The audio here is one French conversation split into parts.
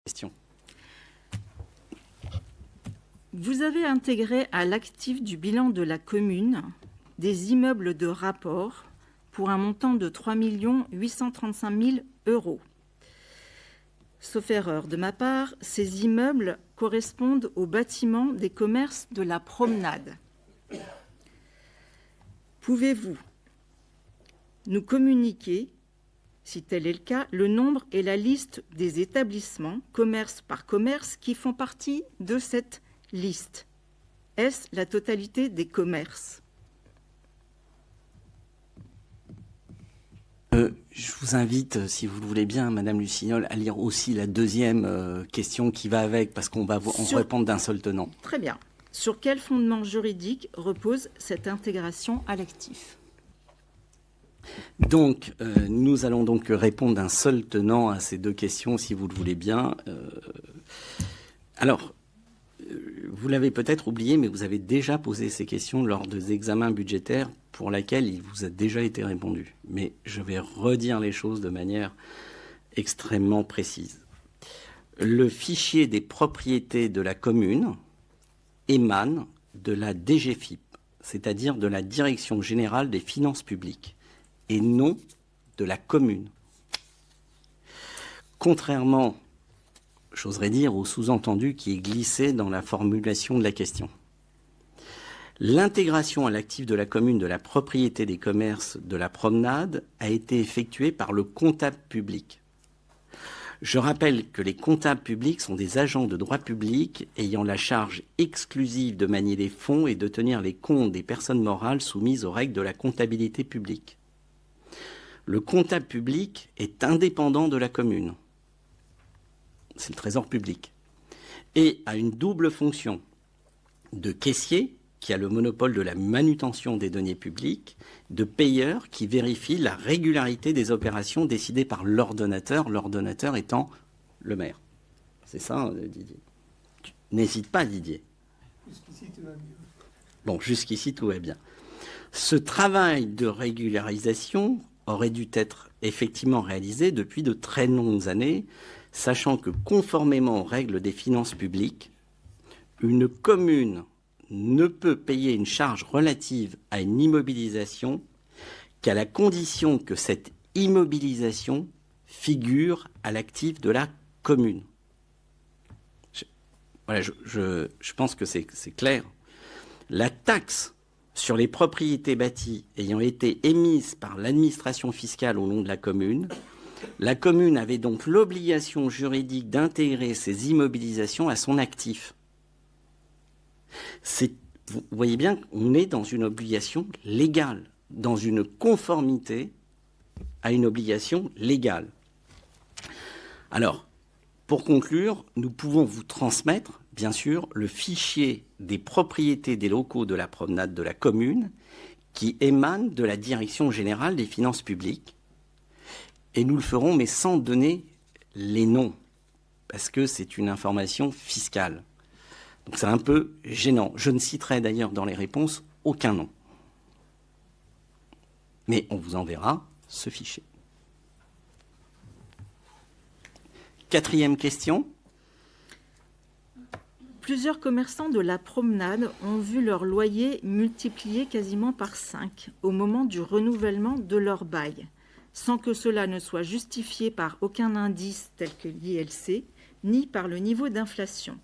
Question. Vous avez intégré à l'actif du bilan de la commune des immeubles de rapport pour un montant de 3 835 000 €. Sauf erreur de ma part, ces immeubles correspondent aux bâtiments des commerces de la promenade. Pouvez-vous nous communiquer, si tel est le cas, le nombre et la liste des établissements, commerce par commerce, qui font partie de cette liste? Est-ce la totalité des commerces? Je vous invite, si vous le voulez bien, Madame Lucignol, à lire aussi la deuxième question qui va avec, parce qu'on va en répondre d'un seul tenant. Très bien. Sur quel fondement juridique repose cette intégration à l'actif? Donc, nous allons donc répondre d'un seul tenant à ces deux questions, si vous le voulez bien. Alors, vous l'avez peut-être oublié, mais vous avez déjà posé ces questions lors des examens budgétaires pour lesquels il vous a déjà été répondu. Mais je vais redire les choses de manière extrêmement précise. Le fichier des propriétés de la commune émane de la DGFiP, c'est-à-dire de la Direction générale des finances publiques, et non de la commune. Contrairement, j'oserais dire, au sous-entendu qui est glissé dans la formulation de la question. L'intégration à l'actif de la commune de la propriété des commerces de la promenade a été effectuée par le comptable public. Je rappelle que les comptables publics sont des agents de droit public ayant la charge exclusive de manier les fonds et de tenir les comptes des personnes morales soumises aux règles de la comptabilité publique. Le comptable public est indépendant de la commune. C'est le trésor public. Et a une double fonction de caissier, qui a le monopole de la manutention des deniers publics, de payeur, qui vérifie la régularité des opérations décidées par l'ordonnateur étant le maire. C'est ça, Didier. N'hésite pas, Didier. Jusqu'ici, tout va bien. Bon, jusqu'ici, tout va bien. Ce travail de régularisation aurait dû être effectivement réalisé depuis de très longues années, sachant que conformément aux règles des finances publiques, une commune ne peut payer une charge relative à une immobilisation qu'à la condition que cette immobilisation figure à l'actif de la commune. Je pense que c'est clair. La taxe sur les propriétés bâties ayant été émise par l'administration fiscale au nom de la commune avait donc l'obligation juridique d'intégrer ces immobilisations à son actif. Vous voyez bien qu'on est dans une obligation légale, dans une conformité à une obligation légale. Alors, pour conclure, nous pouvons vous transmettre, bien sûr, le fichier des propriétés des locaux de la promenade de la commune qui émane de la Direction générale des finances publiques. Et nous le ferons, mais sans donner les noms, parce que c'est une information fiscale. Donc c'est un peu gênant. Je ne citerai d'ailleurs dans les réponses aucun nom. Mais on vous enverra ce fichier. Quatrième question. Plusieurs commerçants de la promenade ont vu leur loyer multiplié quasiment par 5 au moment du renouvellement de leur bail, sans que cela ne soit justifié par aucun indice tel que l'ILC, ni par le niveau d'inflation.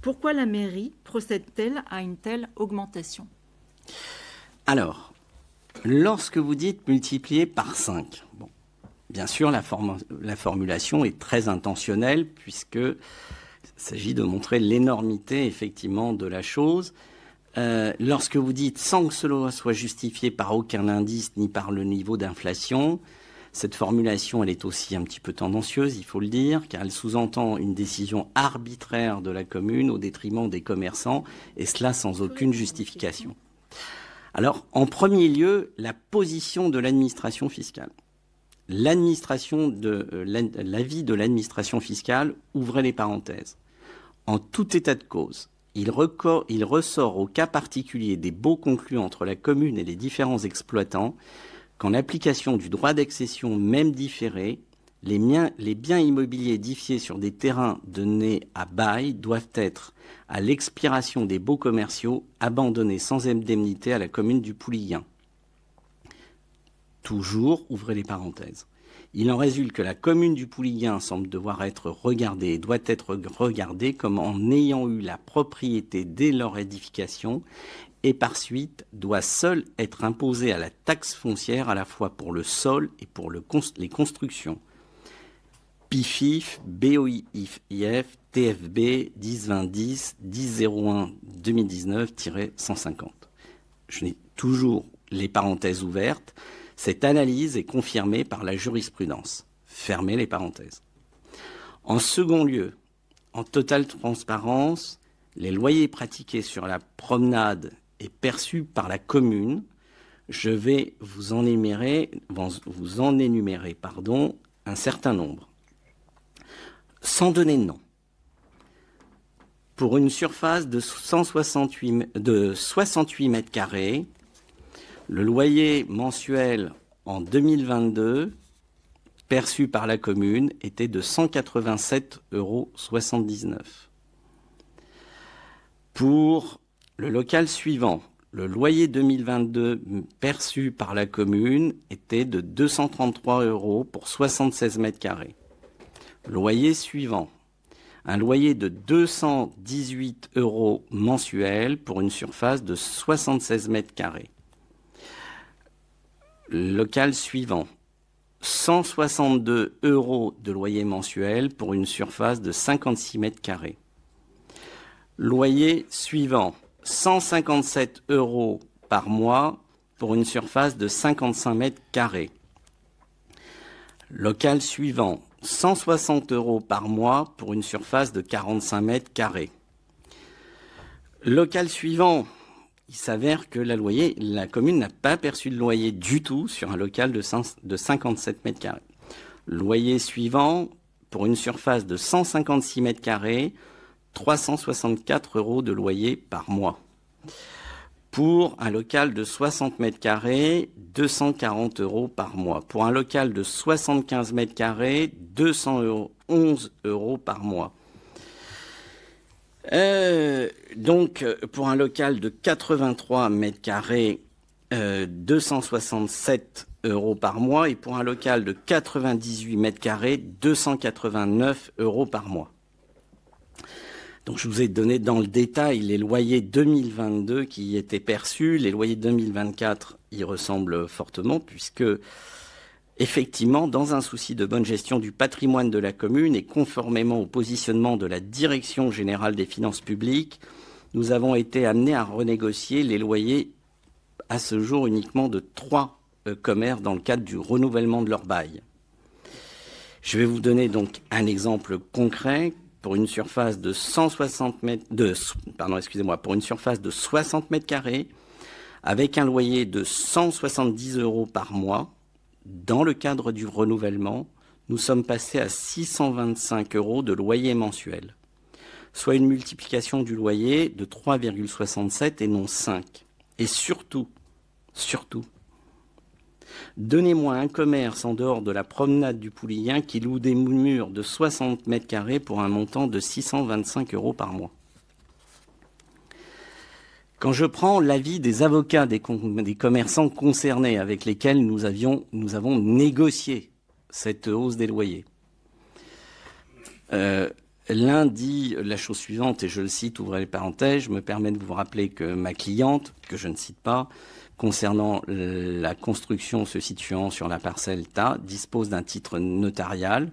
Pourquoi la mairie procède-t-elle à une telle augmentation? Alors, lorsque vous dites multiplier par 5, bon, bien sûr, la formulation est très intentionnelle puisqu'il s'agit de montrer l'énormité, effectivement, de la chose. Lorsque vous dites sans que cela soit justifié par aucun indice ni par le niveau d'inflation, cette formulation, elle est aussi un petit peu tendancieuse, il faut le dire, car elle sous-entend une décision arbitraire de la commune au détriment des commerçants, et cela sans aucune justification. Alors, en premier lieu, la position de l'administration fiscale. L'avis de l'administration fiscale, ouvrez les parenthèses. En tout état de cause, il ressort au cas particulier des baux conclus entre la commune et les différents exploitants qu'en application du droit d'accession même différé, les biens immobiliers édifiés sur des terrains donnés à bail doivent être, à l'expiration des baux commerciaux, abandonnés sans indemnité à la commune du Pouliguen. Toujours, ouvrez les parenthèses. Il en résulte que la commune du Pouliguen semble devoir être regardée et doit être regardée comme en ayant eu la propriété dès leur édification et par suite doit seule être imposée à la taxe foncière à la fois pour le sol et pour les constructions. PIFIF, BOIF, TFB 10-20-10, 10-01-2019-150. Je n'ai toujours les parenthèses ouvertes. Cette analyse est confirmée par la jurisprudence. Fermez les parenthèses. En second lieu, en totale transparence, les loyers pratiqués sur la promenade et perçus par la commune, je vais vous en énumérer, un certain nombre. Sans donner de nom. Pour une surface de 68 mètres carrés, le loyer mensuel en 2022 perçu par la commune était de 187,79 €. Pour le local suivant, le loyer 2022 perçu par la commune était de 233 € pour 76 mètres carrés. Loyer suivant, un loyer de 218 € mensuel pour une surface de 76 mètres carrés. Local suivant, 162 € de loyer mensuel pour une surface de 56 mètres carrés. Loyer suivant, 157 € par mois pour une surface de 55 mètres carrés. Local suivant, 160 € par mois pour une surface de 45 mètres carrés. Local suivant, il s'avère que la commune n'a pas perçu de loyer du tout sur un local de 57 mètres carrés. Loyer suivant, pour une surface de 156 mètres carrés, 364 € de loyer par mois. Pour un local de 60 mètres carrés, 240 € par mois. Pour un local de 75 mètres carrés, 211 € par mois. Donc, pour un local de 83 mètres carrés, 267 € par mois. Et pour un local de 98 mètres carrés, 289 € par mois. Donc, je vous ai donné dans le détail les loyers 2022 qui y étaient perçus. Les loyers 2024 y ressemblent fortement puisque, effectivement, dans un souci de bonne gestion du patrimoine de la commune et conformément au positionnement de la Direction générale des finances publiques, nous avons été amenés à renégocier les loyers à ce jour uniquement de 3 commerces dans le cadre du renouvellement de leur bail. Je vais vous donner donc un exemple concret. Pour une surface de 60 mètres carrés, avec un loyer de 170 € par mois, dans le cadre du renouvellement, nous sommes passés à 625 € de loyer mensuel, soit une multiplication du loyer de 3,67 et non 5. Et surtout, donnez-moi un commerce en dehors de la promenade du Pouliguen qui loue des murs de 60 mètres carrés pour un montant de 625 € par mois. Quand je prends l'avis des avocats des commerçants concernés avec lesquels nous avons négocié cette hausse des loyers, l'un dit la chose suivante, et je le cite, ouvrez les parenthèses, je me permets de vous rappeler que ma cliente, que je ne cite pas, concernant la construction se situant sur la parcelle TA, dispose d'un titre notarial,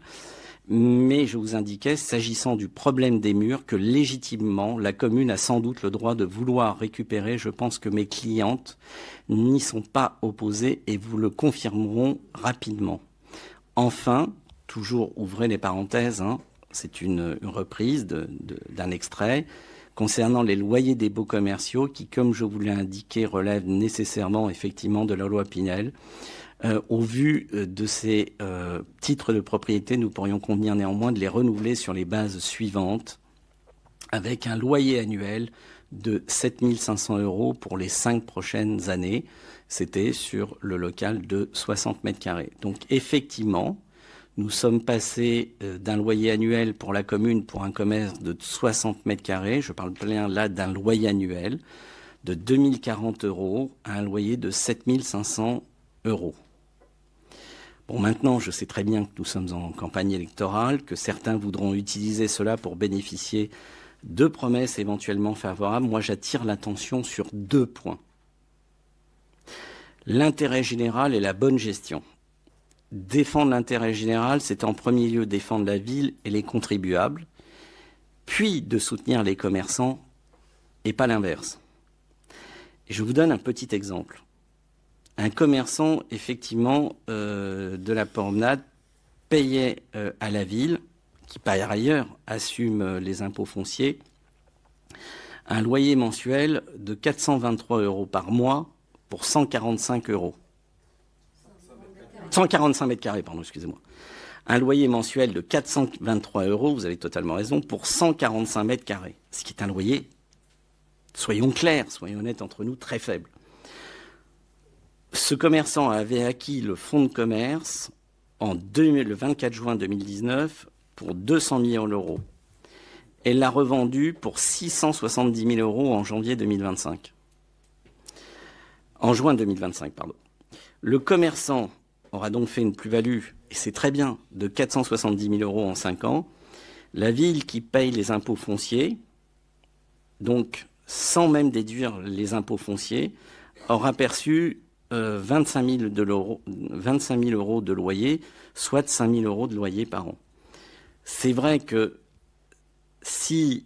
mais je vous indiquais, s'agissant du problème des murs, que légitimement, la commune a sans doute le droit de vouloir récupérer. Je pense que mes clientes n'y sont pas opposées et vous le confirmeront rapidement. Enfin, toujours ouvrez les parenthèses, c'est une reprise d'un extrait, concernant les loyers des baux commerciaux qui, comme je vous l'ai indiqué, relèvent nécessairement effectivement de la loi Pinel. Au vu de ces titres de propriété, nous pourrions convenir néanmoins de les renouveler sur les bases suivantes, avec un loyer annuel de 7 500 € pour les 5 prochaines années. C'était sur le local de 60 mètres carrés. Donc effectivement, Nous sommes passés d'un loyer annuel pour la commune, pour un commerce de 60 mètres carrés, je parle bien là d'un loyer annuel, de 2040 € à un loyer de 7500 €. Bon, maintenant, je sais très bien que nous sommes en campagne électorale, que certains voudront utiliser cela pour bénéficier de promesses éventuellement favorables. Moi, j'attire l'attention sur 2 points. L'intérêt général et la bonne gestion. Défendre l'intérêt général, c'est en premier lieu défendre la ville et les contribuables, puis de soutenir les commerçants et pas l'inverse. Et je vous donne un petit exemple. Un commerçant, effectivement, de la promenade payait à la ville, qui par ailleurs assume les impôts fonciers, un loyer mensuel de 423 € par mois pour 145 €. 145 mètres carrés, pardon, excusez-moi. Un loyer mensuel de 423 €, vous avez totalement raison, pour 145 mètres carrés. Ce qui est un loyer, soyons clairs, soyons honnêtes entre nous, très faible. Ce commerçant avait acquis le fonds de commerce le 24 juin 2019 pour 200 millions d'euros. Elle l'a revendu pour 670 000 € en janvier 2025. En juin 2025, pardon. Le commerçant aura donc fait une plus-value, et c'est très bien, de 470 000 € en 5 ans. La ville qui paye les impôts fonciers, donc sans même déduire les impôts fonciers, aura perçu 25 000 € de loyer, soit 5 000 € de loyer par an. C'est vrai que si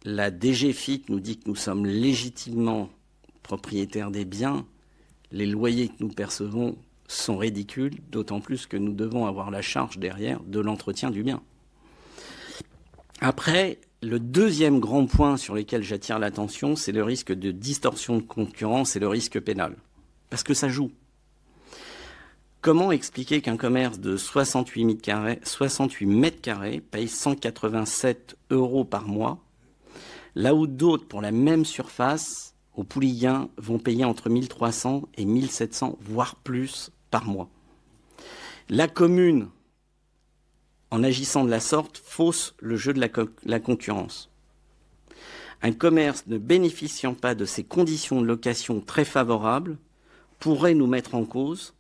la DGFiP nous dit que nous sommes légitimement propriétaires des biens, les loyers que nous percevons sont ridicules, d'autant plus que nous devons avoir la charge derrière de l'entretien du bien. Après, le deuxième grand point sur lequel j'attire l'attention, c'est le risque de distorsion de concurrence et le risque pénal. Parce que ça joue. Comment expliquer qu'un commerce de 68 mètres carrés paye 187 € par mois, là où d'autres, pour la même surface, au Pouliguen, vont payer entre 1 300 et 1 700, voire plus, par mois. La commune, en agissant de la sorte, fausse le jeu de la concurrence. Un commerce ne bénéficiant pas de ces conditions de location très favorables pourrait nous mettre en cause,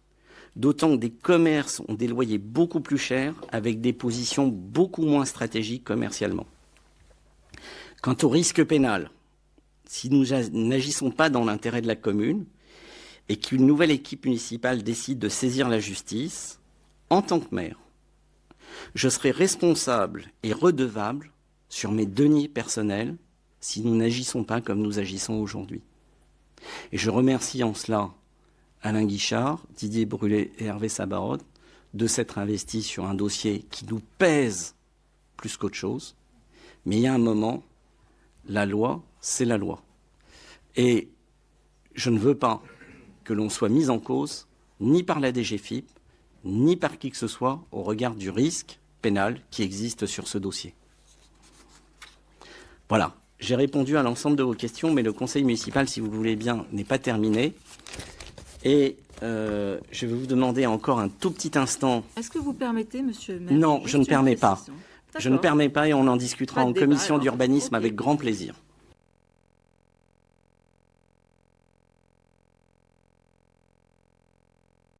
d'autant que des commerces ont des loyers beaucoup plus chers avec des positions beaucoup moins stratégiques commercialement. Quant au risque pénal, si nous n'agissons pas dans l'intérêt de la commune et qu'une nouvelle équipe municipale décide de saisir la justice, en tant que maire, je serai responsable et redevable sur mes deniers personnels si nous n'agissons pas comme nous agissons aujourd'hui. Et je remercie en cela Alain Guichard, Didier Brûlé et Hervé Sabarotte de s'être investis sur un dossier qui nous pèse plus qu'autre chose. Mais il y a un moment, la loi, c'est la loi. Et je ne veux pas que l'on soit mis en cause ni par la DGFiP, ni par qui que ce soit au regard du risque pénal qui existe sur ce dossier. Voilà, j'ai répondu à l'ensemble de vos questions, mais le conseil municipal, si vous le voulez bien, n'est pas terminé. Et je vais vous demander encore un tout petit instant. Est-ce que vous permettez, monsieur le maire? Non, je ne permets pas. Je ne permets pas et on en discutera Pas de en débat, commission alors. d'urbanisme Ok. avec grand plaisir.